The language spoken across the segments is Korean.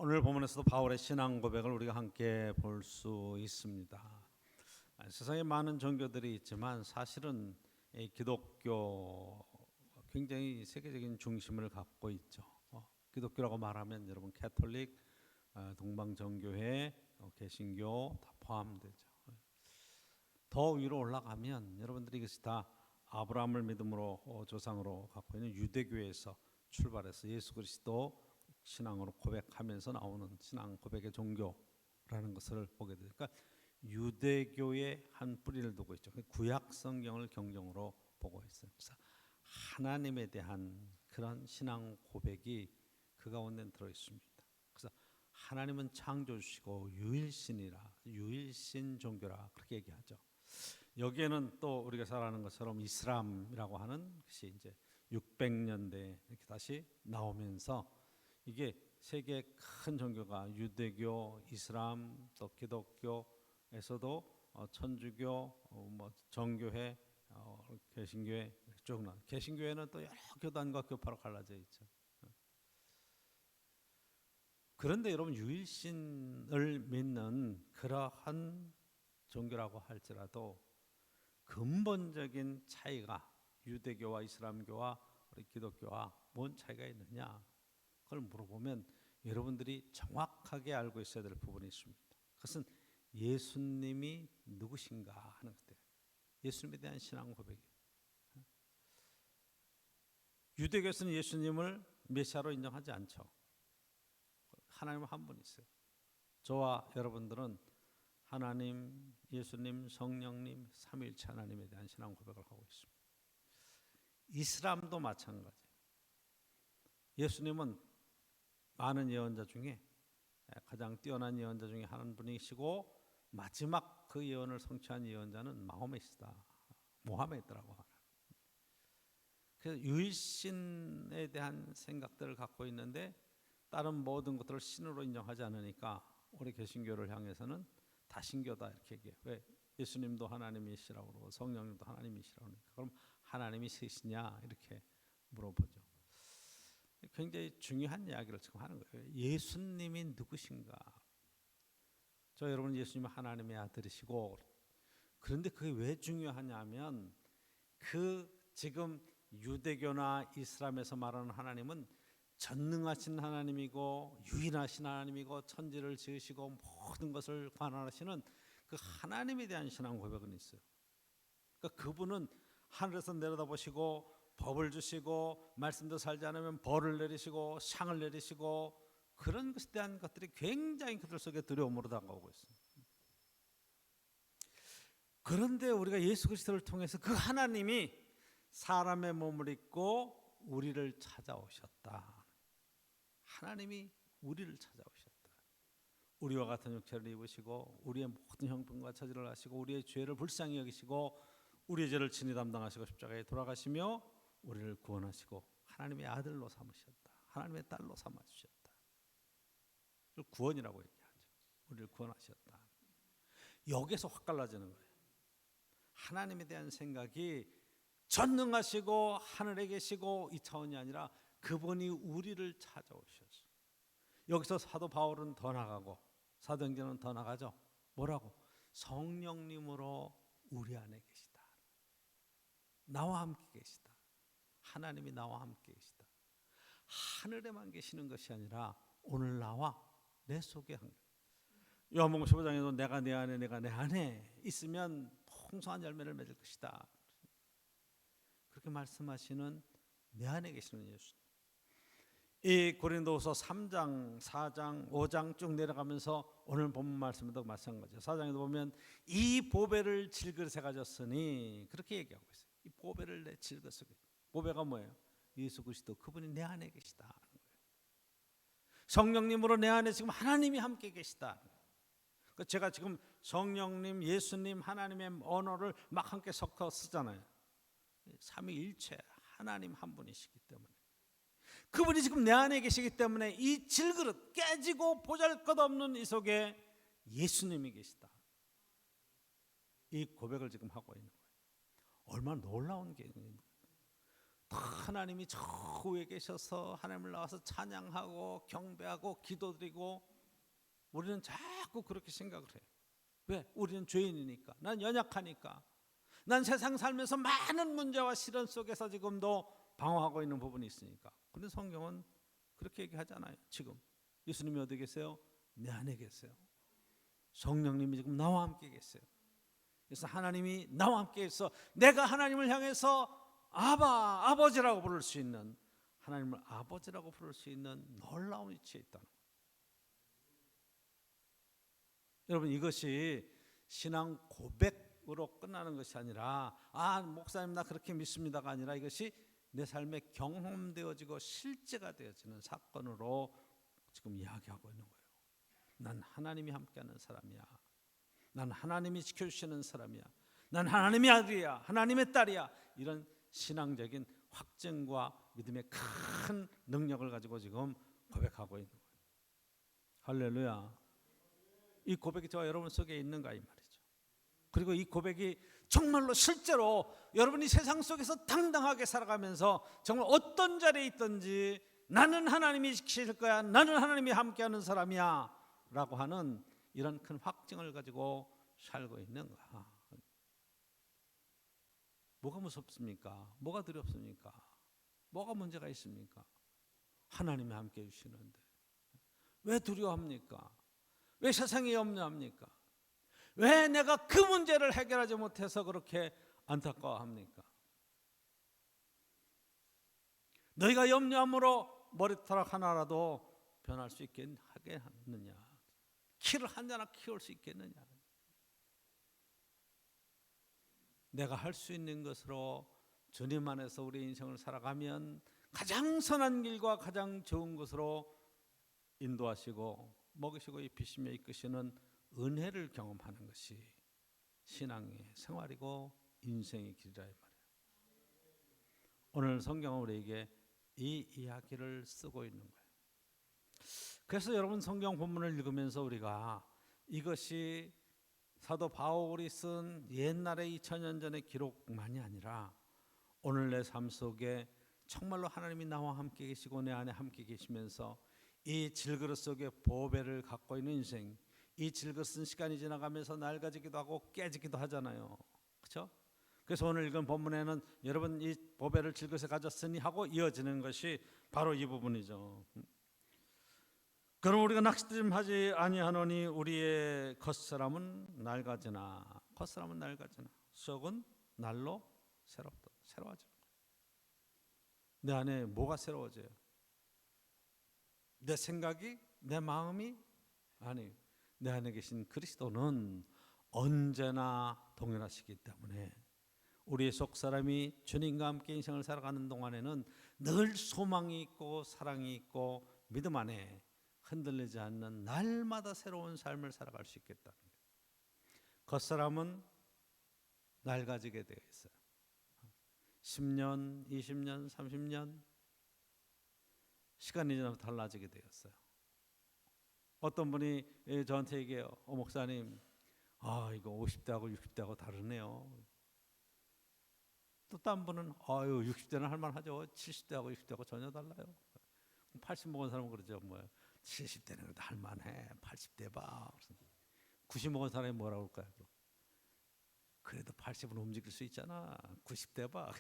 오늘 본문에서도 바울의 신앙 고백을 우리가 함께 볼 수 있습니다. 세상에 많은 종교들이 있지만 사실은 이 기독교 굉장히 세계적인 중심을 갖고 있죠. 기독교라고 말하면 여러분 캐톨릭, 동방정교회, 개신교 다 포함되죠. 더 위로 올라가면 여러분들이 이것이 다 아브라함을 믿음으로 조상으로 갖고 있는 유대교에서 출발해서 예수 그리스도 신앙으로 고백하면서 나오는 신앙 고백의 종교라는 것을 보게 되니까 유대교의 한 뿌리를 두고 있죠. 구약 성경을 경경으로 보고 있어요. 그래서 하나님에 대한 그런 신앙 고백이 그 가운데 들어 있습니다. 그래서 하나님은 창조주시고 유일신이라, 유일신 종교라 그렇게 얘기하죠. 여기에는 또 우리가 잘 아는 것처럼 이슬람이라고 하는 것이 이제 600년대 이렇게 다시 나오면서 이게 세계 큰 종교가 유대교, 이슬람, 또 기독교에서도 천주교, 뭐 정교회, 개신교회 쭉 나. 개신교회는 또 여러 교단과 교파로 갈라져 있죠. 그런데 여러분 유일신을 믿는 그러한 종교라고 할지라도 근본적인 차이가 유대교와 이슬람교와 우리 기독교와 뭔 차이가 있느냐? 그걸 물어보면 여러분들이 정확하게 알고 있어야 될 부분이 있습니다. 그것은 예수님이 누구신가 하는 것들. 예수님에 대한 신앙 고백이에요. 유대교에서는 예수님을 메시아로 인정하지 않죠. 하나님은 한 분 있어요. 저와 여러분들은 하나님, 예수님, 성령님, 삼위일체 하나님에 대한 신앙 고백을 하고 있습니다. 이슬람도 마찬가지예요. 예수님은 많은 예언자 중에 가장 뛰어난 예언자 중에 한 분이시고 마지막 그 예언을 성취한 예언자는 마호메시다. 모하메드라고 하는. 그래서 유일신에 대한 생각들을 갖고 있는데 다른 모든 것들을 신으로 인정하지 않으니까 우리 개신교를 향해서는 다신교다 이렇게 얘기해요. 왜? 예수님도 하나님이시라고 그러고 성령님도 하나님이시라고 그러니까 그럼 하나님이 셋이냐 이렇게 물어보죠. 굉장히 중요한 이야기를 지금 하는 거예요. 예수님이 누구신가? 저 여러분 예수님은 하나님의 아들이시고 그런데 그게 왜 중요하냐면 그 지금 유대교나 이슬람에서 말하는 하나님은 전능하신 하나님이고 유일하신 하나님이고 천지를 지으시고 모든 것을 관할하시는 그 하나님에 대한 신앙 고백은 있어요. 그러니까 그분은 하늘에서 내려다보시고 법을 주시고 말씀도 살지 않으면 벌을 내리시고 상을 내리시고 그런 것에 대한 것들이 굉장히 그들 속에 두려움으로 다가오고 있습니다. 그런데 우리가 예수 그리스도를 통해서 그 하나님이 사람의 몸을 입고 우리를 찾아오셨다. 하나님이 우리를 찾아오셨다. 우리와 같은 육체를 입으시고 우리의 모든 형편과 처지를 하시고 우리의 죄를 불쌍히 여기시고 우리의 죄를 친히 담당하시고 십자가에 돌아가시며 우리를 구원하시고 하나님의 아들로 삼으셨다. 하나님의 딸로 삼아주셨다. 구원이라고 얘기하죠. 우리를 구원하셨다. 여기서 확 갈라지는 거예요. 하나님에 대한 생각이 전능하시고 하늘에 계시고 이 차원이 아니라 그분이 우리를 찾아오셨어요. 여기서 사도 바울은 더 나가고 사도행전은 더 나가죠. 뭐라고? 성령님으로 우리 안에 계시다. 나와 함께 계시다. 하나님이 나와 함께 계시다. 하늘에만 계시는 것이 아니라 오늘 나와 내 속에 한 거예요. 요한복음 15장에도 내가 내 안에 내가 내 안에 있으면 풍성한 열매를 맺을 것이다. 그렇게 말씀하시는 내 안에 계시는 예수님. 이 고린도후서 3장, 4장, 5장 쭉 내려가면서 오늘 본문 말씀도 마찬가지예요. 4장에도 보면 이 보배를 질그릇에 가졌으니 그렇게 얘기하고 있어요. 이 보배를 내 질그릇에. 보배가 뭐예요? 예수 그리스도 그분이 내 안에 계시다 하는 거예요. 성령님으로 내 안에 지금 하나님이 함께 계시다. 제가 지금 성령님, 예수님, 하나님의 언어를 막 함께 섞어 쓰잖아요. 삼위일체 하나님 한 분이시기 때문에 그분이 지금 내 안에 계시기 때문에 이 질그릇 깨지고 보잘것없는 이 속에 예수님이 계시다. 이 고백을 지금 하고 있는 거예요. 얼마나 놀라운 게 있는 거예요. 하나님이 저 위에 계셔서 하나님을 나와서 찬양하고 경배하고 기도드리고 우리는 자꾸 그렇게 생각을 해요. 왜? 우리는 죄인이니까. 난 연약하니까. 난 세상 살면서 많은 문제와 시련 속에서 지금도 방황하고 있는 부분이 있으니까. 그런데 성경은 그렇게 얘기하잖아요. 지금 예수님이 어디 계세요? 내 안에 계세요. 성령님이 지금 나와 함께 계세요. 그래서 하나님이 나와 함께 해서 내가 하나님을 향해서 아버지라고 부를 수 있는, 하나님을 아버지라고 부를 수 있는 놀라운 위치에 있다는 거예요. 여러분, 이것이 신앙 고백으로 끝나는 것이 아니라 목사님 나 그렇게 믿습니다가 아니라 이것이 내 삶에 경험되어지고 실제가 되어지는 사건으로 지금 이야기하고 있는 거예요. 난 하나님이 함께하는 사람이야. 난 하나님이 지켜주시는 사람이야. 난 하나님의 아들이야. 하나님의 딸이야. 이런 신앙적인 확증과 믿음의 큰 능력을 가지고 지금 고백하고 있는 거예요. 할렐루야. 이 고백이 저와 여러분 속에 있는가 이 말이죠. 그리고 이 고백이 정말로 실제로 여러분이 세상 속에서 당당하게 살아가면서 정말 어떤 자리에 있든지 나는 하나님이 지키실 거야, 나는 하나님이 함께하는 사람이야 라고 하는 이런 큰 확증을 가지고 살고 있는가. 뭐가 무섭습니까? 뭐가 두렵습니까? 뭐가 문제가 있습니까? 하나님이 함께 해주시는데 왜 두려워합니까? 왜 세상에 염려합니까? 왜 내가 그 문제를 해결하지 못해서 그렇게 안타까워합니까? 너희가 염려함으로 머리털 하나라도 변할 수 있게 하게 하느냐? 키를 하나 키울 수 있겠느냐? 내가 할 수 있는 것으로 주님 안에서 우리 인생을 살아가면 가장 선한 길과 가장 좋은 것으로 인도하시고 먹이시고 입히시며 이끄시는 은혜를 경험하는 것이 신앙의 생활이고 인생의 길이라 이 말이에요. 오늘 성경은 우리에게 이 이야기를 쓰고 있는 거예요. 그래서 여러분 성경 본문을 읽으면서 우리가 이것이 사도 바울이 쓴 옛날에 2000년 전의 기록만이 아니라 오늘 내 삶 속에 정말로 하나님이 나와 함께 계시고 내 안에 함께 계시면서 이 질그릇 속에 보배를 갖고 있는 인생, 이 질그릇은 시간이 지나가면서 낡아지기도 하고 깨지기도 하잖아요. 그렇죠? 그래서 오늘 읽은 본문에는 여러분 이 보배를 질그릇에 가졌으니 하고 이어지는 것이 바로 이 부분이죠. 그럼 우리가 낚시하지 아니하노니 우리의 겉사람은 낡아지나 겉사람은 낡아지나 속은 날로 새로워지는 거예요. 내 안에 뭐가 새로워져요? 내 생각이? 내 마음이? 아니, 내 안에 계신 그리스도는 언제나 동일하시기 때문에 우리의 속사람이 주님과 함께 인생을 살아가는 동안에는 늘 소망이 있고 사랑이 있고 믿음 안에 흔들리지 않는 날마다 새로운 삶을 살아갈 수 있겠다는 거예요. 겉사람은 낡아지게 되어 있어요. 10년, 20년, 30년 시간이 지나서 달라지게 되었어요. 어떤 분이 저한테 얘기해요. 목사님, 이거 50대하고 60대하고 다르네요. 또 딴 분은 60대는 할만하죠. 70대하고 60대하고 전혀 달라요. 80 먹은 사람은 그러죠. 70대는 그래도 할만해. 80대 봐. 90 먹은 사람이 뭐라고 그럴까요? 그래도 80은 움직일 수 있잖아. 90대 봐.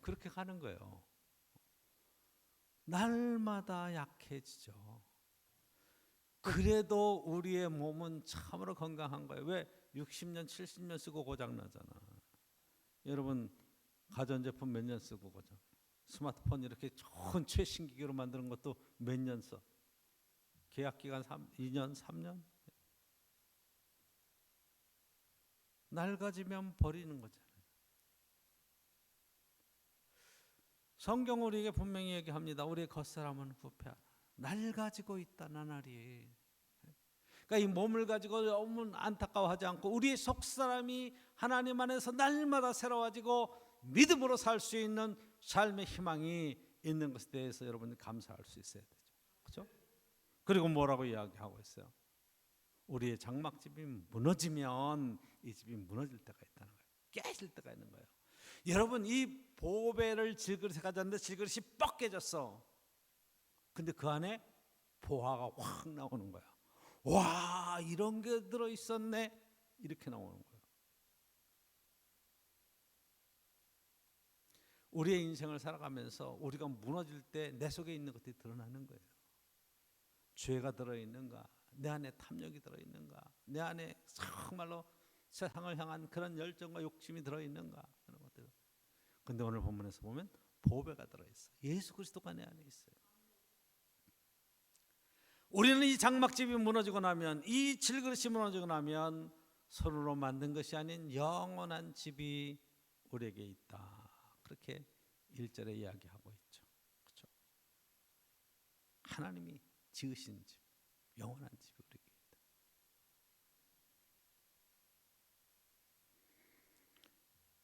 그렇게 가는 거예요. 날마다 약해지죠. 그래도 우리의 몸은 참으로 건강한 거예요. 왜? 60년, 70년 쓰고 고장나잖아. 여러분 가전제품 몇 년 쓰고 고장. 스마트폰 이렇게 좋은 최신 기기로 만드는 것도 몇 년 써. 계약기간 2년, 3년. 낡아지면 버리는 거잖아요. 성경은 우리에게 분명히 얘기합니다. 우리의 겉사람은 부패하라. 낡아지고 있다 나날이. 그러니까 이 몸을 가지고 너무 안타까워하지 않고 우리의 속사람이 하나님 안에서 날마다 새로워지고 믿음으로 살 수 있는 삶의 희망이 있는 것에 대해서 여러분이 감사할 수 있어야 되죠. 그렇죠? 그리고 뭐라고 이야기하고 있어요? 우리의 장막집이 무너지면 이 집이 무너질 때가 있다는 거예요. 깨질 때가 있는 거예요. 여러분, 이 보배를 질그릇에 가졌는데 질그릇이 뻑개졌어. 근데 그 안에 보화가 확 나오는 거야. 와, 이런 게 들어있었네. 이렇게 나오는 거예요. 우리의 인생을 살아가면서 우리가 무너질 때 내 속에 있는 것들이 드러나는 거예요. 죄가 들어있는가, 내 안에 탐욕이 들어있는가, 내 안에 정말로 세상을 향한 그런 열정과 욕심이 들어있는가 하는 것들. 근데 오늘 본문에서 보면 보배가 들어있어. 예수 그리스도가 내 안에 있어요. 우리는 이 장막집이 무너지고 나면, 이 질그릇이 무너지고 나면 손으로 만든 것이 아닌 영원한 집이 우리에게 있다. 그렇게 1절에 이야기하고 있죠. 그렇죠? 하나님이 지으신 집, 영원한 집이 우리에게 있다.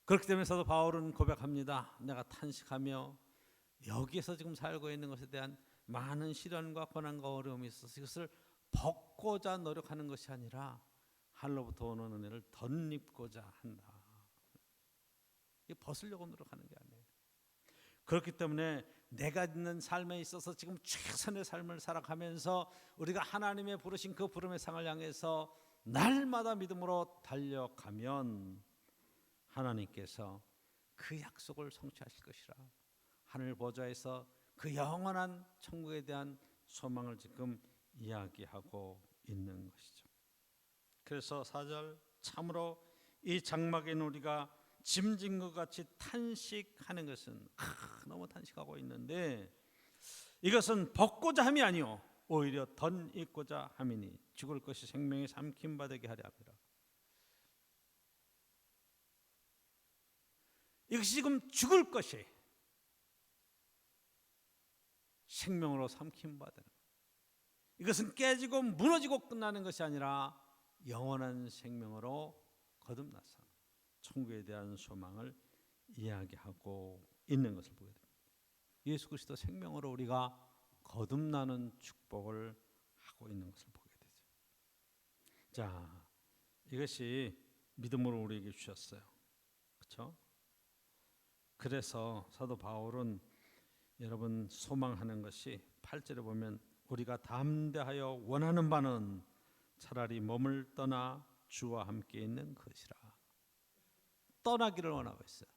그렇기 때문에 사도 바울은 고백합니다. 내가 탄식하며 여기에서 지금 살고 있는 것에 대한 많은 시련과 고난과 어려움이 있어서 이것을 벗고자 노력하는 것이 아니라 하늘로부터 오는 은혜를 덧입고자 한다. 이게 벗으려고 노력하는 게 아니에요. 그렇기 때문에 내가 있는 삶에 있어서 지금 최선의 삶을 살아가면서 우리가 하나님의 부르신 그 부름의 상을 향해서 날마다 믿음으로 달려가면 하나님께서 그 약속을 성취하실 것이라, 하늘 보좌에서 그 영원한 천국에 대한 소망을 지금 이야기하고 있는 것이죠. 그래서 4절, 참으로 이 장막에 있는 우리가 짐진 것 같이 탄식하는 것은 너무 탄식하고 있는데, 이것은 벗고자 함이 아니요 오히려 덧입고자 함이니 죽을 것이 생명에 삼킴 받게 하려 함이라. 이것이 지금 죽을 것이 생명으로 삼킴 받는, 이것은 깨지고 무너지고 끝나는 것이 아니라 영원한 생명으로 거듭나서 천국에 대한 소망을 이야기하고 있는 것을 보게 됩니다. 예수 그리스도 생명으로 우리가 거듭나는 축복을 하고 있는 것을 보게 되죠. 자, 이것이 믿음으로 우리에게 주셨어요. 그렇죠? 그래서 사도 바울은 여러분 소망하는 것이 8절에 보면 우리가 담대하여 원하는 바는 차라리 몸을 떠나 주와 함께 있는 것이라. 떠나기를 원하고 있어요.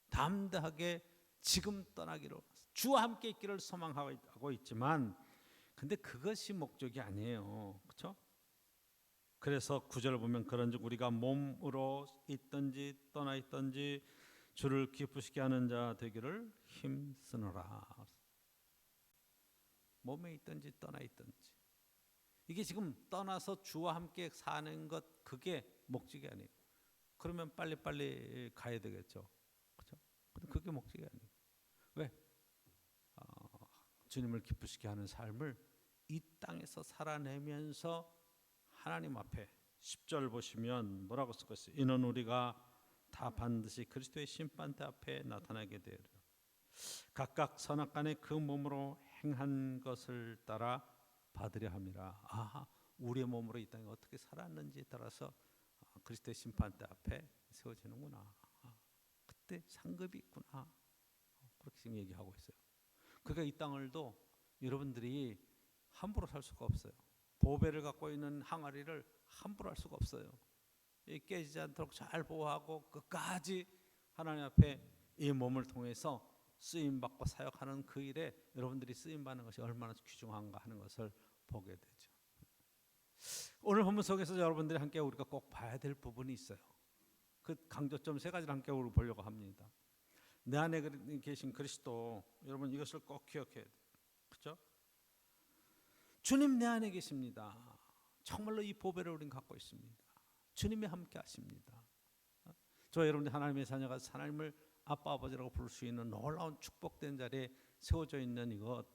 담대하게 지금 떠나기를 원해서 주와 함께 있기를 소망하고 있지만, 근데 그것이 목적이 아니에요. 그렇죠? 그래서 9절을 보면 그런즉 우리가 몸으로 있든지 떠나 있든지 주를 기쁘시게 하는 자 되기를 힘쓰노라. 몸에 있든지 떠나 있든지, 이게 지금 떠나서 주와 함께 사는 것, 그게 목적이 아니에요. 그러면 빨리빨리 가야 되겠죠. 그렇죠? 근데 그게 목적이 아니에요. 왜? 주님을 기쁘시게 하는 삶을 이 땅에서 살아내면서 하나님 앞에 10절 보시면 뭐라고 쓰고 있어요? 이는 우리가 다 반드시 그리스도의 심판대 앞에 나타나게 되리라. 각각 선악간에 그 몸으로 행한 것을 따라 받으려 함이라. 아, 우리의 몸으로 이 땅에 어떻게 살았는지에 따라서 그리스도의 심판대 앞에 세워지는구나. 그때 상급이 있구나. 그렇게 지금 얘기하고 있어요. 그러니까 이 땅을도 여러분들이 함부로 살 수가 없어요. 보배를 갖고 있는 항아리를 함부로 할 수가 없어요. 깨지지 않도록 잘 보호하고 끝까지 하나님 앞에 이 몸을 통해서 쓰임받고 사역하는 그 일에 여러분들이 쓰임받는 것이 얼마나 귀중한가 하는 것을 보게 되죠. 오늘 본문 속에서 여러분들이 함께 우리가 꼭 봐야 될 부분이 있어요. 그 강조점 3가지를 함께 우리 보려고 합니다. 내 안에 계신 그리스도, 여러분 이것을 꼭 기억해야 돼요. 그렇죠? 주님 내 안에 계십니다. 정말로 이 보배를 우리는 갖고 있습니다. 주님이 함께 하십니다. 저 여러분들 하나님의 자녀가 하나님을 아빠 아버지라고 부를 수 있는 놀라운 축복된 자리에 세워져 있는 이것,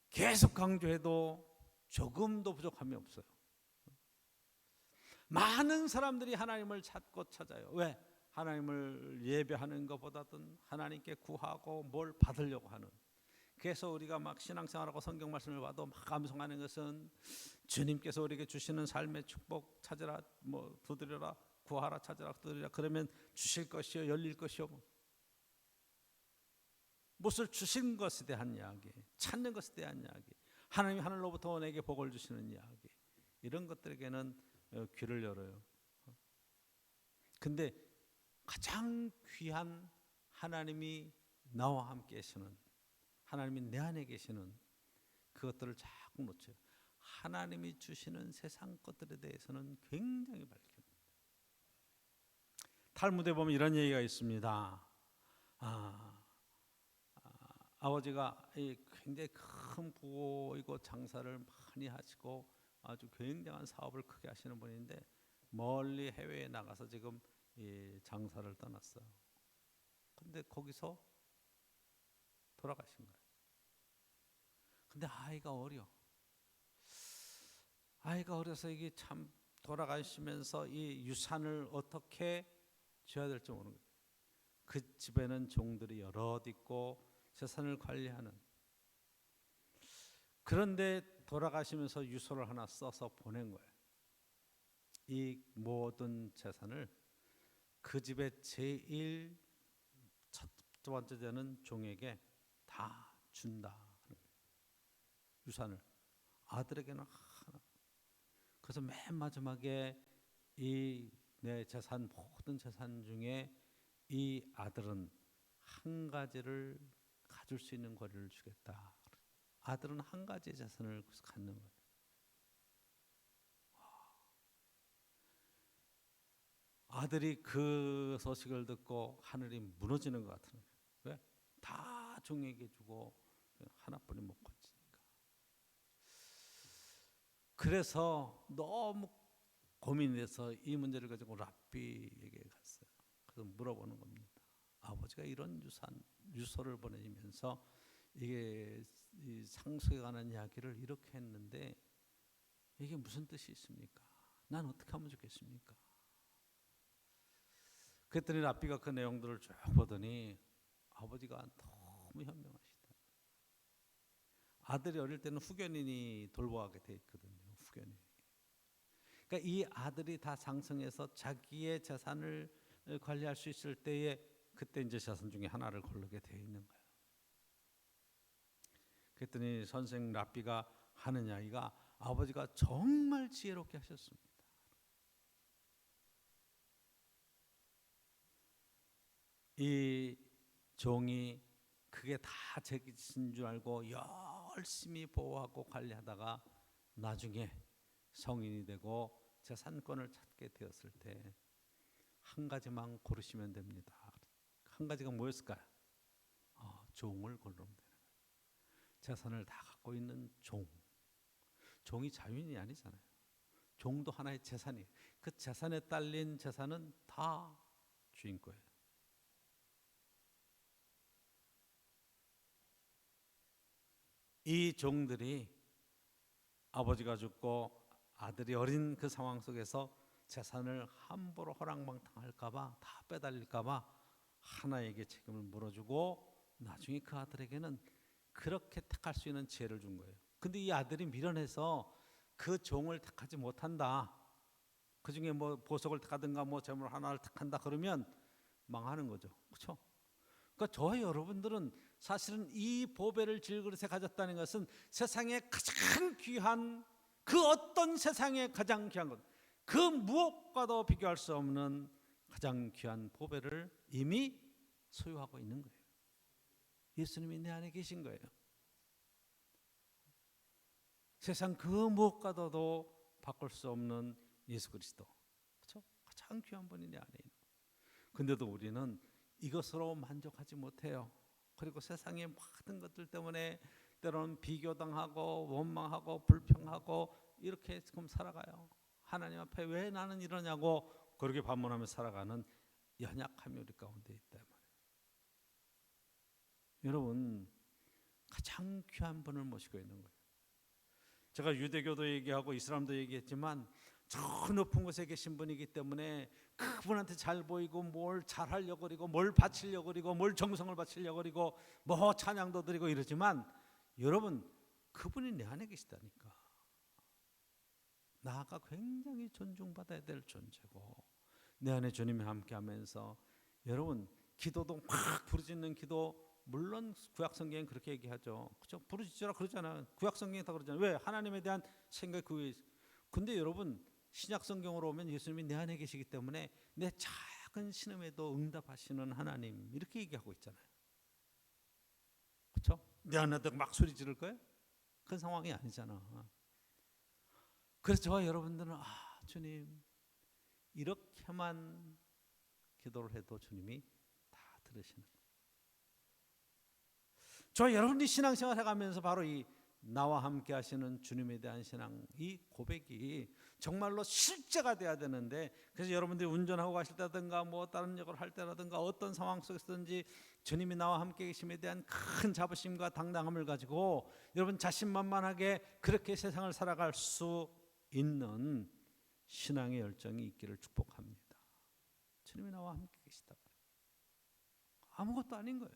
계속 강조해도 조금도 부족함이 없어요. 많은 사람들이 하나님을 찾고 찾아요. 왜? 하나님을 예배하는 것보다든 하나님께 구하고 뭘 받으려고 하는. 그래서 우리가 막 신앙생활하고 성경 말씀을 봐도 막 감성하는 것은 주님께서 우리에게 주시는 삶의 축복 찾으라, 뭐 두드려라, 구하라, 찾으라, 두드리라, 그러면 주실 것이요 열릴 것이요. 무엇을 주신 것에 대한 이야기, 찾는 것에 대한 이야기, 하나님이 하늘로부터 내게 복을 주시는 이야기, 이런 것들에게는 귀를 열어요. 근데 가장 귀한 하나님이 나와 함께 계시는, 하나님이 내 안에 계시는 그것들을 자꾸 놓쳐요. 하나님이 주시는 세상 것들에 대해서는 굉장히 밝힙니다. 탈무드에 보면 이런 얘기가 있습니다. 아버지가 굉장히 큰 부호이고 장사를 많이 하시고 아주 굉장한 사업을 크게 하시는 분인데 멀리 해외에 나가서 지금 장사를 떠났어요. 근데 거기서 돌아가신 거예요. 근데 아이가 어려서 이게 참 돌아가시면서 이 유산을 어떻게 줘야 될지 모르는 거예요. 그 집에는 종들이 여럿 있고 재산을 관리하는. 그런데 돌아가시면서 유서를 하나 써서 보낸 거예요. 이 모든 재산을 그 집의 제일 첫 번째 되는 종에게 다 준다 하는 거예요. 유산을 아들에게는 하나. 그래서 맨 마지막에 이 내 재산, 모든 재산 중에 이 아들은 한 가지를 가질 수 있는 권리를 주겠다. 아들은 한 가지 재산을 갖는 거예요. 아들이 그 소식을 듣고 하늘이 무너지는 것 같은 거예요. 왜? 다 종에게 주고 하나뿐이 못 건지니까. 그래서 너무 고민돼서 이 문제를 가지고 랍비에게 갔어요. 그래서 물어보는 겁니다. 아버지가 이런 유서를 보내면서 이게 상속에 관한 이야기를 이렇게 했는데 이게 무슨 뜻이 있습니까? 난 어떻게 하면 좋겠습니까? 그랬더니 랍비가 그 내용들을 쭉 보더니 아버지가 너무 현명하시다. 아들이 어릴 때는 후견인이 돌보게 돼 있거든요. 후견인. 그러니까 이 아들이 다 장성해서 자기의 재산을 관리할 수 있을 때에 그때 이제 재산 중에 하나를 고르게 되어 있는 거예요. 그랬더니 선생 랍비가 하는 이야기가 아버지가 정말 지혜롭게 하셨습니다. 이 종이 그게 다 제 짓인 줄 알고 열심히 보호하고 관리하다가 나중에 성인이 되고 재산권을 찾게 되었을 때 한 가지만 고르시면 됩니다. 한 가지가 뭐였을까요? 종을 고르면 되는 거예요. 재산을 다 갖고 있는 종. 종이 자유인이 아니잖아요. 종도 하나의 재산이에요. 그 재산에 딸린 재산은 다 주인 거예요. 이 종들이 아버지가 죽고 아들이 어린 그 상황 속에서 재산을 함부로 허랑방탕할까봐 다 빼달릴까봐 하나에게 책임을 물어주고 나중에 그 아들에게는 그렇게 택할 수 있는 지혜를 준 거예요. 근데 이 아들이 미련해서 그 종을 택하지 못한다. 그 중에 뭐 보석을 택하든가 뭐 재물 하나를 택한다 그러면 망하는 거죠. 그렇죠? 그러니까 저와 여러분들은 사실은 이 보배를 질그릇에 가졌다는 것은 세상에 가장 귀한 그 어떤 세상에 가장 귀한 것, 그 무엇과도 비교할 수 없는 가장 귀한 보배를 이미 소유하고 있는 거예요. 예수님이 내 안에 계신 거예요. 세상 그 무엇과도 바꿀 수 없는 예수 그리스도, 그렇죠? 가장 귀한 분이 내 안에 있는. 근데도 우리는 이것으로 만족하지 못해요. 그리고 세상의 모든 것들 때문에 때로는 비교당하고 원망하고 불평하고 이렇게 지금 살아가요. 하나님 앞에 왜 나는 이러냐고 그렇게 반문하며 살아가는 연약함이 우리 가운데 있단 말이에요. 여러분, 가장 귀한 분을 모시고 있는 거예요. 제가 유대교도 얘기하고 이슬람도 얘기했지만 저 높은 곳에 계신 분이기 때문에 그분한테 잘 보이고 뭘 잘하려고 그리고 뭘 바치려고 그리고 뭘 정성을 바치려고 그리고 뭐 찬양도 드리고 이러지만 여러분, 그분이 내 안에 계시다니까. 나가 굉장히 존중받아야 될 존재고 내 안에 주님이 함께하면서 여러분 기도도 막 부르짖는 기도 물론 구약 성경에 그렇게 얘기하죠. 그렇죠? 부르짖으라 그러잖아요. 구약 성경에 다 그러잖아요. 왜? 하나님에 대한 생각이 그게. 근데 여러분 신약 성경으로 오면 예수님이 내 안에 계시기 때문에 내 작은 신음에도 응답하시는 하나님 이렇게 얘기하고 있잖아요. 그렇죠? 내 안에도 막 소리 지를 거예요? 그런 상황이 아니잖아. 그래서 저와 여러분들은 주님 이렇게만 기도를 해도 주님이 다 들으시는 거예요. 저와 여러분이 신앙생활 해가면서 바로 이 나와 함께 하시는 주님에 대한 신앙 이 고백이 정말로 실제가 돼야 되는데, 그래서 여러분들이 운전하고 가실 때라든가 뭐 다른 역을 할 때라든가 어떤 상황 속에서든지 주님이 나와 함께 계심에 대한 큰 자부심과 당당함을 가지고 여러분 자신만만하게 그렇게 세상을 살아갈 수 있는 신앙의 열정이 있기를 축복합니다. 주님이 나와 함께 계시다. 아무것도 아닌 거예요.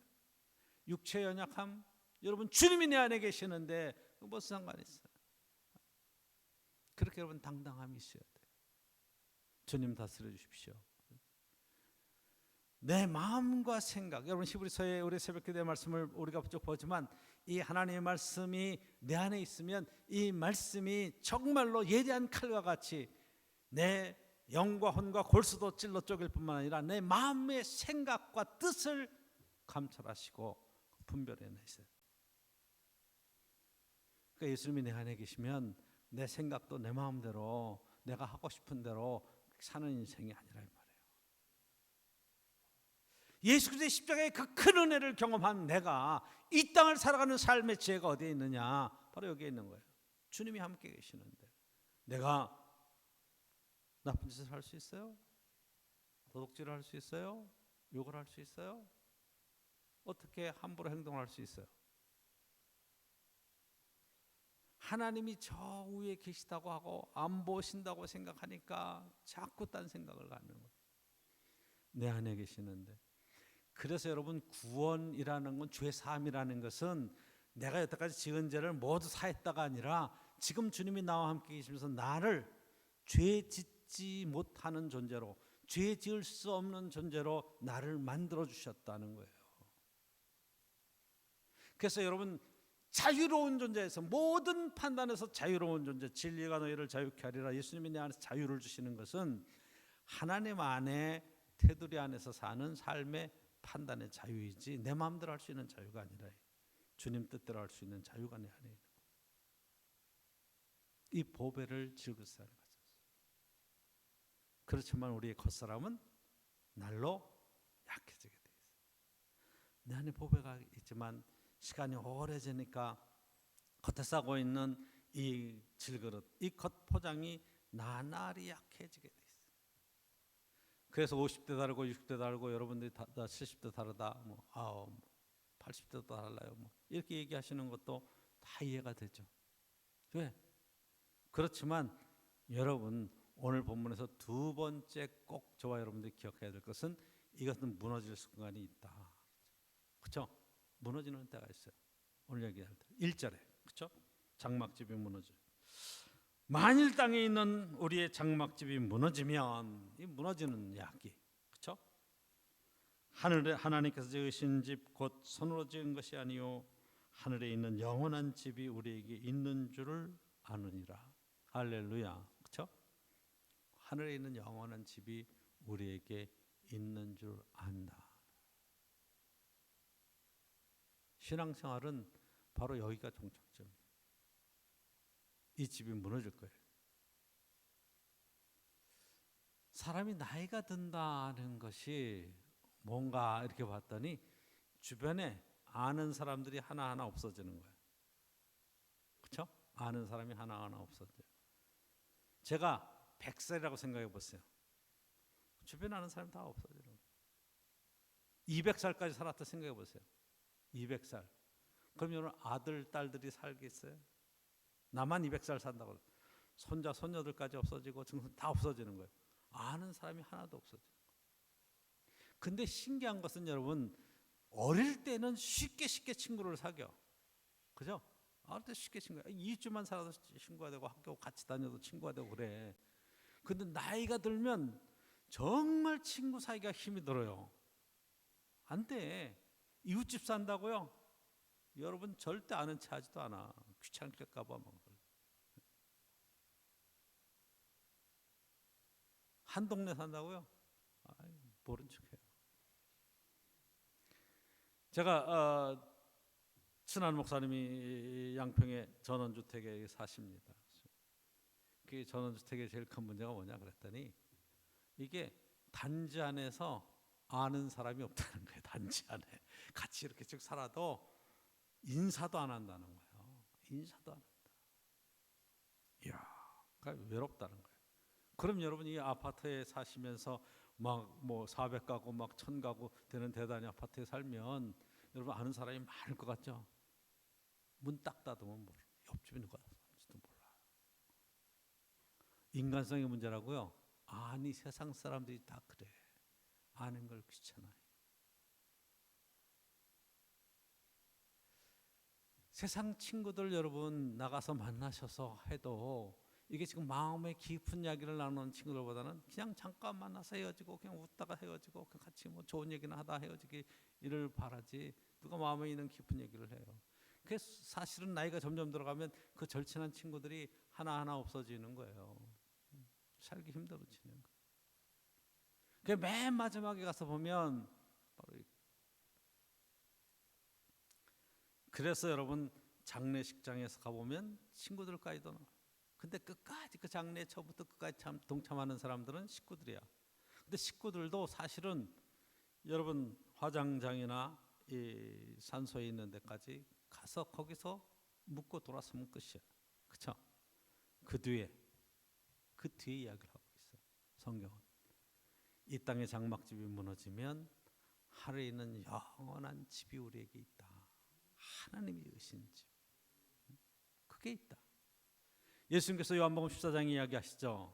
육체의 연약함, 여러분 주님이 내 안에 계시는데 무슨 상관이 있어요? 그렇게 여러분 당당함이 있어야 돼요. 주님 다스려 주십시오. 내 마음과 생각, 여러분 히브리서의 우리 새벽기도의 말씀을 우리가 쭉 보지만 이 하나님의 말씀이 내 안에 있으면 이 말씀이 정말로 예리한 칼과 같이 내 영과 혼과 골수도 찔러 쪼갤 뿐만 아니라 내 마음의 생각과 뜻을 감찰하시고 분별해내세요. 그러니까 예수님이 내 안에 계시면 내 생각도 내 마음대로 내가 하고 싶은 대로 사는 인생이 아니라 이 말이에요. 예수 그리스도의 십자가의 그 큰 은혜를 경험한 내가 이 땅을 살아가는 삶의 지혜가 어디에 있느냐? 바로 여기에 있는 거예요. 주님이 함께 계시는데 내가 나쁜 짓을 할 수 있어요? 도둑질을 할 수 있어요? 욕을 할 수 있어요? 어떻게 함부로 행동할 수 있어요? 하나님이 저 위에 계시다고 하고 안 보신다고 생각하니까 자꾸 딴 생각을 갖는 거예요. 내 안에 계시는데. 그래서 여러분 구원이라는 건 죄 사함이라는 것은 내가 여태까지 지은 죄를 모두 사했다가 아니라 지금 주님이 나와 함께 계시면서 나를 죄 짓지 못하는 존재로, 죄 지을 수 없는 존재로 나를 만들어 주셨다는 거예요. 그래서 여러분 자유로운 존재에서 모든 판단에서 자유로운 존재, 진리가 너희를 자유케 하리라. 예수님이 내 안에서 자유를 주시는 것은 하나님 안에 테두리 안에서 사는 삶의 판단의 자유이지 내 마음대로 할 수 있는 자유가 아니라 주님 뜻대로 할 수 있는 자유가 내 안에 있는 거예요. 이 보배를 질그릇 안에 가졌어요. 그렇지만 우리의 겉사람은 날로 약해지게 돼 있어요. 내 안에 보배가 있지만 시간이 오래지니까 겉에 싸고 있는 이 질그릇, 이 겉포장이 나날이 약해지게 돼 있어요. 그래서 50대 다르고 60대 다르고 여러분들이 다 70대 다르다, 80대도 달라요. 이렇게 얘기하시는 것도 다 이해가 되죠. 왜? 그렇지만 여러분 오늘 본문에서 두 번째 꼭 저와 여러분들이 기억해야 될 것은 이것은 무너질 순간이 있다. 그렇죠? 무너지는 때가 있어요. 오늘 얘기할 때 1절에 그렇죠? 장막집이 무너져. 만일 땅에 있는 우리의 장막집이 무너지면 이 무너지는 이야기 그렇죠? 하늘에 하나님께서 지으신 집 곧 손으로 지은 것이 아니요 하늘에 있는 영원한 집이 우리에게 있는 줄을 아느니라. 할렐루야. 그렇죠? 하늘에 있는 영원한 집이 우리에게 있는 줄 안다. 신앙생활은 바로 여기가 종착점이에요. 이 집이 무너질 거예요. 사람이 나이가 든다는 것이 뭔가 이렇게 봤더니 주변에 아는 사람들이 하나하나 없어지는 거예요. 그렇죠? 아는 사람이 하나하나 없어져요. 제가 100살이라고 생각해 보세요. 주변에 아는 사람이 다 없어지는 거예요. 200살까지 살았다 생각해 보세요. 200살. 그럼 여러분 아들, 딸들이 살겠어요? 나만 200살 산다고 손자, 손녀들까지 없어지고 증손 다 없어지는 거예요. 아는 사람이 하나도 없어지는 거예요. 근데 신기한 것은 여러분 어릴 때는 쉽게 친구를 사겨. 그죠? 어릴 때 쉽게 친구야. 2주만 살아도 친구가 되고 학교 같이 다녀도 친구가 되고 그래. 근데 나이가 들면 정말 친구 사이가 힘이 들어요. 안 돼. 이웃집 산다고요? 여러분 절대 아는 체 하지도 않아. 귀찮을까 봐. 한 동네 산다고요? 아이, 모른 척해요. 제가 친한 목사님이 양평의 전원주택에 사십니다. 그 전원주택의 제일 큰 문제가 뭐냐 그랬더니 이게 단지 안에서 아는 사람이 없다는 거예요. 단지 안에 같이 이렇게 쭉 살아도 인사도 안 한다는 거예요. 인사도 안 한다. 이야, 그러니까 외롭다는 거예요. 그럼 여러분 이 아파트에 사시면서 막 뭐 400가구 막 1000가구 되는 대단히 아파트에 살면 여러분 아는 사람이 많을 것 같죠? 문 딱 닫으면 모르. 옆집에 누가 사는지도 몰라. 인간성의 문제라고요? 아니 세상 사람들이 다 그래. 아는 걸 귀찮아해. 세상 친구들 여러분 나가서 만나셔서 해도 이게 지금 마음의 깊은 이야기를 나누는 친구들보다는 그냥 잠깐 만나서 헤어지고 그냥 웃다가 헤어지고 그냥 같이 뭐 좋은 얘기나 하다 헤어지기를 바라지 누가 마음에 있는 깊은 얘기를 해요. 그래서 사실은 나이가 점점 들어가면 그 절친한 친구들이 하나하나 없어지는 거예요. 살기 힘들어지는 거예요. 그 맨 마지막에 가서 보면 바로 그래서 여러분 장례식장에서 가보면 친구들까지도 나와요. 근데 끝까지 그 장례 처부터 끝까지 참 동참하는 사람들은 식구들이야. 근데 식구들도 사실은 여러분 화장장이나 이 산소에 있는 데까지 가서 거기서 묻고 돌아서면 끝이야. 그렇죠? 그 뒤에 이야기를 하고 있어. 성경은 이 땅의 장막집이 무너지면 하늘에 있는 영원한 집이 우리에게 있다. 하나님이 의신 집. 그게 있다. 예수님께서 요한복음 14장에 이야기하시죠.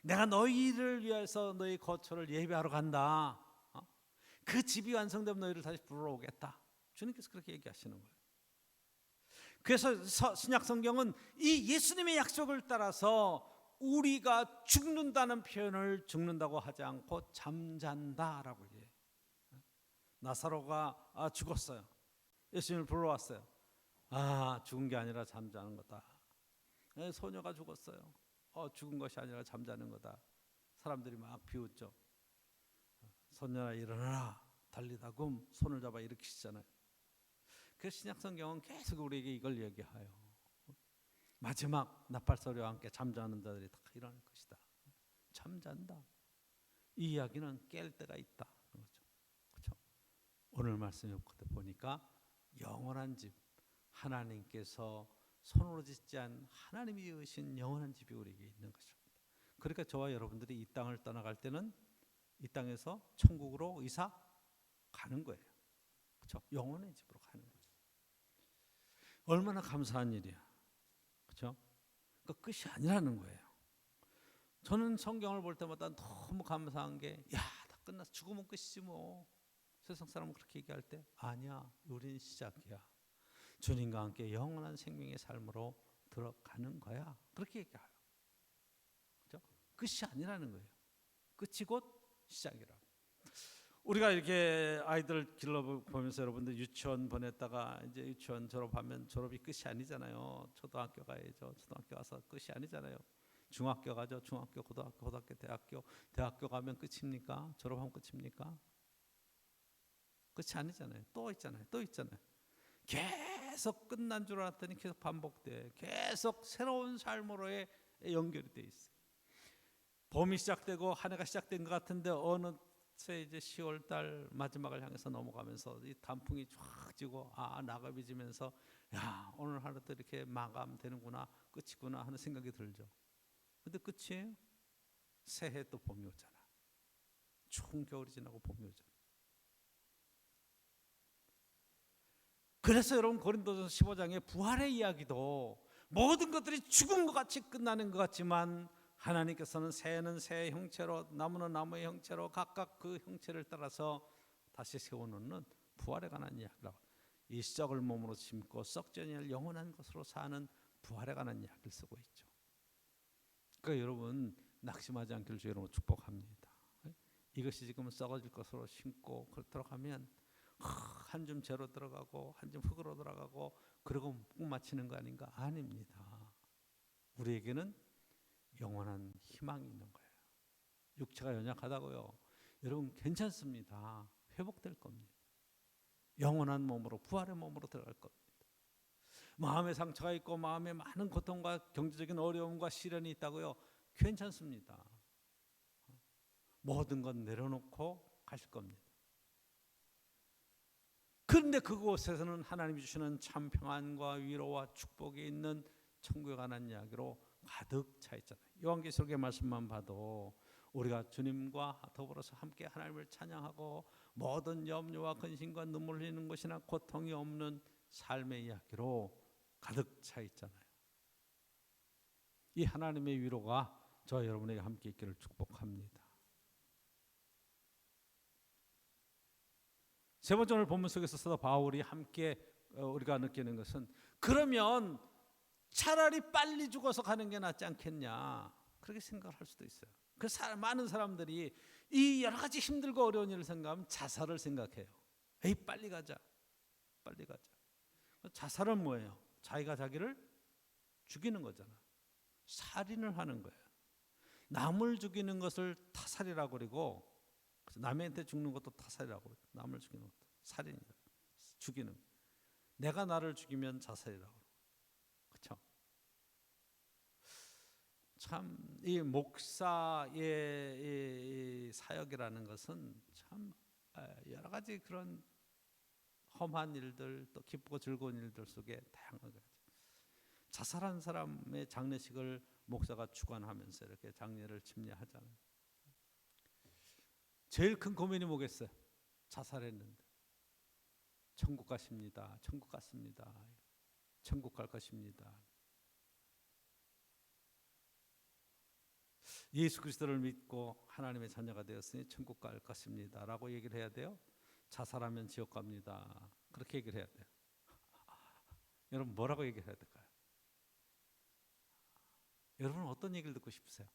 내가 너희를 위해서 너희 거처를 예비하러 간다. 그 집이 완성되면 너희를 다시 불러오겠다. 주님께서 그렇게 얘기하시는 거예요. 그래서 신약 성경은 이 예수님의 약속을 따라서 우리가 죽는다는 표현을 죽는다고 하지 않고 잠잔다라고 얘기해요. 나사로가 죽었어요. 예수님을 불러왔어요. 죽은 게 아니라 잠자는 거다. 소녀가 죽었어요. 죽은 것이 아니라 잠자는 거다. 사람들이 막 비웃죠. 소녀야 일어나라. 달리다 굼 손을 잡아 일으키시잖아요. 그래서 신약 성경은 계속 우리에게 이걸 얘기해요. 마지막 나팔소리와 함께 잠자는 자들이 다 일어날 것이다. 잠잔다. 이 이야기는 깰 때가 있다. 그렇죠? 오늘 말씀 보니까 영원한 집, 하나님께서 손으로 짓지 않은 하나님이 지으신 영원한 집이 우리에게 있는 것입니다. 그러니까 저와 여러분들이 이 땅을 떠나갈 때는 이 땅에서 천국으로 이사 가는 거예요. 그렇죠? 영원의 집으로 가는 거예요. 얼마나 감사한 일이야. 그렇죠? 그러니까 끝이 아니라는 거예요. 저는 성경을 볼 때마다 너무 감사한 게 다 끝났어. 죽으면 끝이지 뭐. 세상 사람은 그렇게 얘기할 때 아니야. 우리는 시작이야. 주님과 함께 영원한 생명의 삶으로 들어가는 거야. 그렇게 얘기해요. 그렇죠? 끝이 아니라는 거예요. 끝이 곧 시작이라고. 우리가 이렇게 아이들 길러보면서 여러분들 유치원 보냈다가 이제 유치원 졸업하면 졸업이 끝이 아니잖아요. 초등학교 가야죠. 초등학교 가서 끝이 아니잖아요. 중학교 가죠. 중학교, 고등학교, 대학교 가면 끝입니까? 졸업하면 끝입니까? 끝이 아니잖아요. 또 있잖아요. 계속 끝난 줄 알았더니 계속 반복돼. 계속 새로운 삶으로의 연결이 돼 있어. 봄이 시작되고 한 해가 시작된 것 같은데 어느새 이제 10월 달 마지막을 향해서 넘어가면서 이 단풍이 쫙 지고 낙엽이 지면서 오늘 하루도 이렇게 마감되는구나, 끝이구나 하는 생각이 들죠. 근데 끝이에요? 새해 또 봄이 오잖아. 추운 겨울이 지나고 봄이 오잖아. 그래서 여러분 고린도전서 15장의 부활의 이야기도 모든 것들이 죽은 것 같이 끝나는 것 같지만 하나님께서는 새는 새의 형체로 나무는 나무의 형체로 각각 그 형체를 따라서 다시 세워놓는 부활에 관한 이야기라고. 이 썩을 몸으로 심고 썩지 아니할 영원한 것으로 사는 부활에 관한 이야기를 쓰고 있죠. 그러니까 여러분 낙심하지 않기를 주 이름으로 축복합니다. 이것이 지금 썩어질 것으로 심고 그렇도록 하면 한 줌 재로 들어가고 한 줌 흙으로 들어가고 그러고 꼭 마치는 거 아닌가? 아닙니다. 우리에게는 영원한 희망이 있는 거예요. 육체가 연약하다고요. 여러분 괜찮습니다. 회복될 겁니다. 영원한 몸으로, 부활의 몸으로 들어갈 겁니다. 마음의 상처가 있고 마음에 많은 고통과 경제적인 어려움과 시련이 있다고요. 괜찮습니다. 모든 건 내려놓고 가실 겁니다. 그런데 그곳에서는 하나님이 주시는 참 평안과 위로와 축복이 있는 천국에 관한 이야기로 가득 차 있잖아요. 요한계시록의 말씀만 봐도 우리가 주님과 더불어서 함께 하나님을 찬양하고 모든 염려와 근심과 눈물 흘리는 것이나 고통이 없는 삶의 이야기로 가득 차 있잖아요. 이 하나님의 위로가 저와 여러분에게 함께 있기를 축복합니다. 세 번째 오늘 본문 속에서 사도 바울이 함께 우리가 느끼는 것은 그러면 차라리 빨리 죽어서 가는 게 낫지 않겠냐 그렇게 생각을 할 수도 있어요. 그 많은 사람들이 이 여러 가지 힘들고 어려운 일을 생각하면 자살을 생각해요. 에이 빨리 가자. 빨리 가자. 자살은 뭐예요? 자기가 자기를 죽이는 거잖아. 살인을 하는 거예요. 남을 죽이는 것을 타살이라고 그러고 남한테 죽는 것도 타살이라고 그래요. 남을 죽이는 것도 살인이다. 죽이는 거. 내가 나를 죽이면 자살이라고 그래요. 그렇죠? 참 이 목사의 사역이라는 것은 참 여러 가지 그런 험한 일들 또 기쁘고 즐거운 일들 속에 다양하게 자살한 사람의 장례식을 목사가 주관하면서 이렇게 장례를 침례하잖아요. 제일 큰 고민이 뭐겠어요? 자살했는데 천국 가십니다. 천국 갔습니다. 천국 갈 것입니다. 예수 그리스도를 믿고 하나님의 자녀가 되었으니 천국 갈 것입니다 라고 얘기를 해야 돼요? 자살하면 지옥 갑니다 그렇게 얘기를 해야 돼요? 여러분 뭐라고 얘기를 해야 될까요? 여러분은 어떤 얘기를 듣고 싶으세요?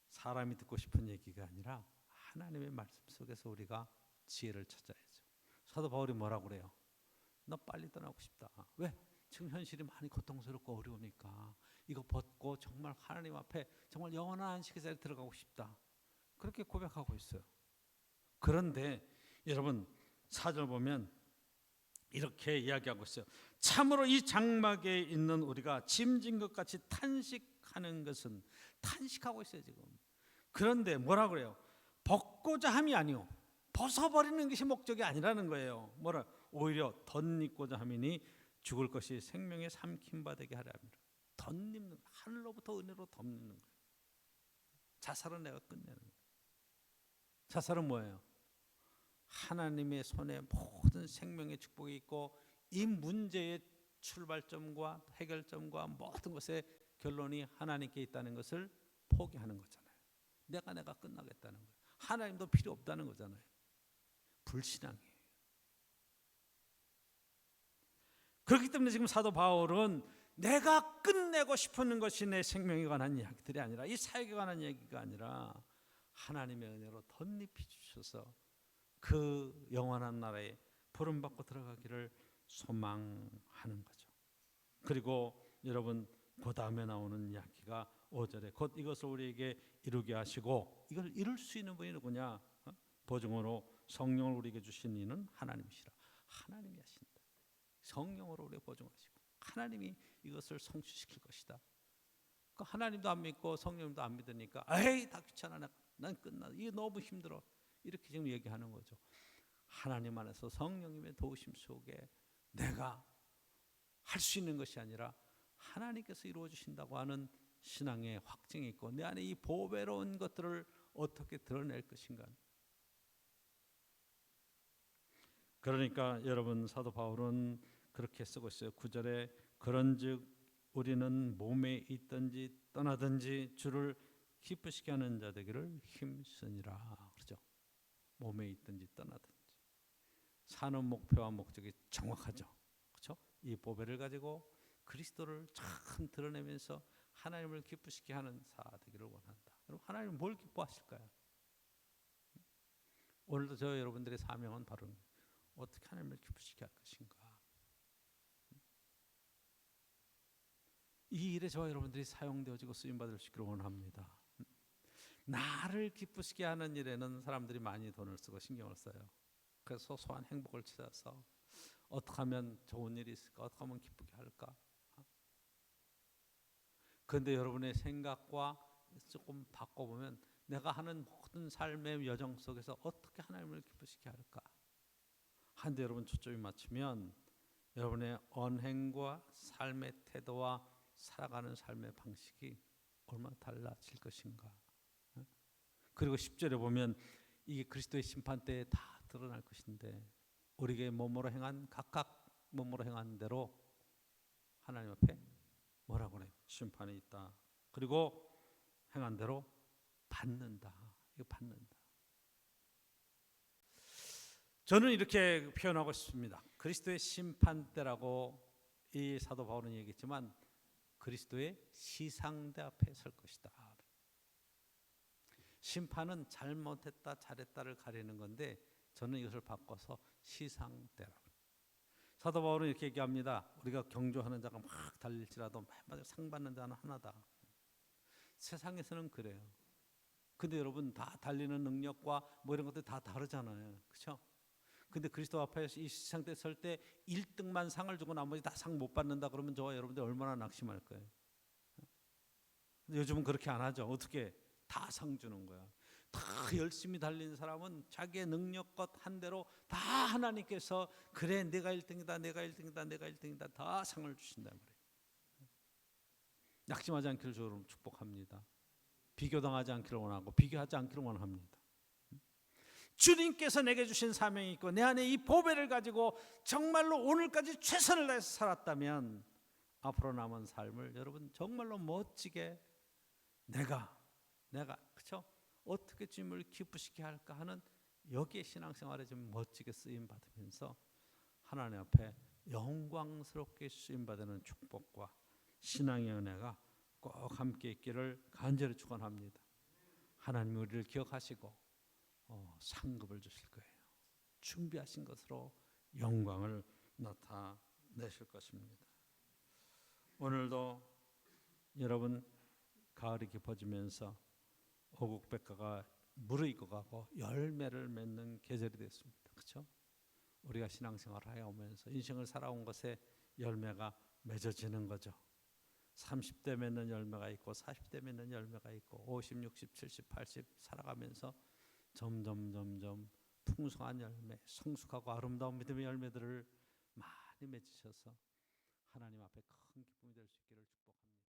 사람이 듣고 싶은 얘기가 아니라 하나님의 말씀 속에서 우리가 지혜를 찾아야죠. 사도 바울이 뭐라고 그래요? 나 빨리 떠나고 싶다. 왜? 지금 현실이 많이 고통스럽고 어려우니까 이거 벗고 정말 하나님 앞에 정말 영원한 안식의 자리에 들어가고 싶다. 그렇게 고백하고 있어요. 그런데 여러분 4절 보면 이렇게 이야기하고 있어요. 참으로 이 장막에 있는 우리가 짐진 것 같이 탄식하는 것은 탄식하고 있어요 지금. 그런데 뭐라고 그래요? 벗고자 함이 아니요 벗어버리는 것이 목적이 아니라는 거예요. 뭐라? 오히려 덧입고자 함이니 죽을 것이 생명의 삼킴바 되게 하려 합니다. 덧입는 하늘로부터 은혜로 덧입는 거예요. 자살은 내가 끝내는 거예요. 자살은 뭐예요? 하나님의 손에 모든 생명의 축복이 있고 이 문제의 출발점과 해결점과 모든 것의 결론이 하나님께 있다는 것을 포기하는 거잖아요. 내가 끝나겠다는 거예요. 하나님도 필요 없다는 거잖아요. 불신앙이에요. 그렇기 때문에 지금 사도 바울은 내가 끝내고 싶은 것이 내 생명에 관한 이야기들이 아니라 이 사역에 관한 이야기가 아니라 하나님의 은혜로 덧입히 주셔서 그 영원한 나라에 부름받고 들어가기를 소망하는 거죠. 그리고 여러분 그 다음에 나오는 이야기가 5절에 곧 이것을 우리에게 이루게 하시고 이걸 이룰 수 있는 분이 누구냐? 보증으로 성령을 우리에게 주신 이는 하나님이시라. 하나님이 하신다. 성령으로 우리를 보증하시고 하나님이 이것을 성취시킬 것이다. 그 하나님도 안 믿고 성령님도 안 믿으니까 에이 다 귀찮아 난 끝나 이게 너무 힘들어 이렇게 지금 얘기하는 거죠. 하나님 안에서 성령님의 도우심 속에 내가 할 수 있는 것이 아니라 하나님께서 이루어 주신다고 하는 신앙의 확증이 있고 내 안에 이 보배로운 것들을 어떻게 드러낼 것인가. 그러니까 여러분 사도 바울은 그렇게 쓰고 있어요. 9절에 그런즉 우리는 몸에 있든지 떠나든지 주를 기쁘시게 하는 자 되기를 힘쓰니라. 그렇죠? 몸에 있든지 떠나든지 사는 목표와 목적이 정확하죠. 그렇죠? 이 보배를 가지고 그리스도를 참 드러내면서 하나님을 기쁘시게 하는 사 되기를 원한다. 여러분 하나님 뭘 기뻐하실까요? 오늘도 저 여러분들의 사명은 바로 어떻게 하나님을 기쁘시게 할 것인가? 이 일에 저와 여러분들이 사용되어지고 쓰임받을 수 있기를 원합니다. 나를 기쁘시게 하는 일에는 사람들이 많이 돈을 쓰고 신경을 써요. 그래서 소소한 행복을 찾아서 어떻게 하면 좋은 일이 있을까? 어떻게 하면 기쁘게 할까? 그런데 여러분의 생각과 조금 바꿔보면 내가 하는 모든 삶의 여정 속에서 어떻게 하나님을 기쁘시게 할까? 한데 여러분 초점이 맞추면 여러분의 언행과 삶의 태도와 살아가는 삶의 방식이 얼마나 달라질 것인가. 그리고 10절에 보면 이게 그리스도의 심판 때에 다 드러날 것인데 우리에게 몸으로 행한 각각 몸으로 행한 대로 하나님 앞에 뭐라고 그래요? 심판이 있다. 그리고 행한 대로 받는다. 이거 받는다. 저는 이렇게 표현하고 싶습니다. 그리스도의 심판 때라고 이 사도 바울은 얘기했지만 그리스도의 시상대 앞에 설 것이다. 심판은 잘못했다 잘했다를 가리는 건데 저는 이것을 바꿔서 시상대라고. 사도 바울은 이렇게 얘기합니다. 우리가 경주하는 자가 막 달릴지라도 마지막에 상 받는 자는 하나다. 세상에서는 그래요. 근데 여러분 다 달리는 능력과 뭐 이런 것들 다 다르잖아요. 그렇죠? 근데 그리스도 앞에 이 시상대 설 때 1등만 상을 주고 나머지 다 상 못 받는다 그러면 저와 여러분들 얼마나 낙심할 거예요. 근데 요즘은 그렇게 안 하죠. 어떻게 다 상 주는 거야. 다 열심히 달린 사람은 자기의 능력껏 한 대로 다 하나님께서 그래 내가 1등이다 내가 1등이다 내가 1등이다 다 상을 주신단 말이에요. 낙심하지 않기를 주로 축복합니다. 비교당하지 않기를 원하고 비교하지 않기를 원합니다. 주님께서 내게 주신 사명이 있고 내 안에 이 보배를 가지고 정말로 오늘까지 최선을 다해서 살았다면 앞으로 남은 삶을 여러분 정말로 멋지게 내가 그렇죠? 어떻게 주님을 기쁘시게 할까 하는 여기에 신앙생활에 좀 멋지게 쓰임 받으면서 하나님 앞에 영광스럽게 쓰임 받는 축복과 신앙의 은혜가 꼭 함께 있기를 간절히 축원합니다. 하나님 우리를 기억하시고 상급을 주실 거예요. 준비하신 것으로 영광을 나타내실 것입니다. 오늘도 여러분 가을이 깊어지면서 오국백과가 무르익어가고 열매를 맺는 계절이 됐습니다. 그렇죠? 우리가 신앙생활을 해오면서 인생을 살아온 것에 열매가 맺어지는 거죠. 30대 맺는 열매가 있고 40대 맺는 열매가 있고 50, 60, 70, 80 살아가면서 점점 풍성한 열매, 성숙하고 아름다운 믿음의 열매들을 많이 맺으셔서 하나님 앞에 큰 기쁨이 될 수 있기를 축복합니다.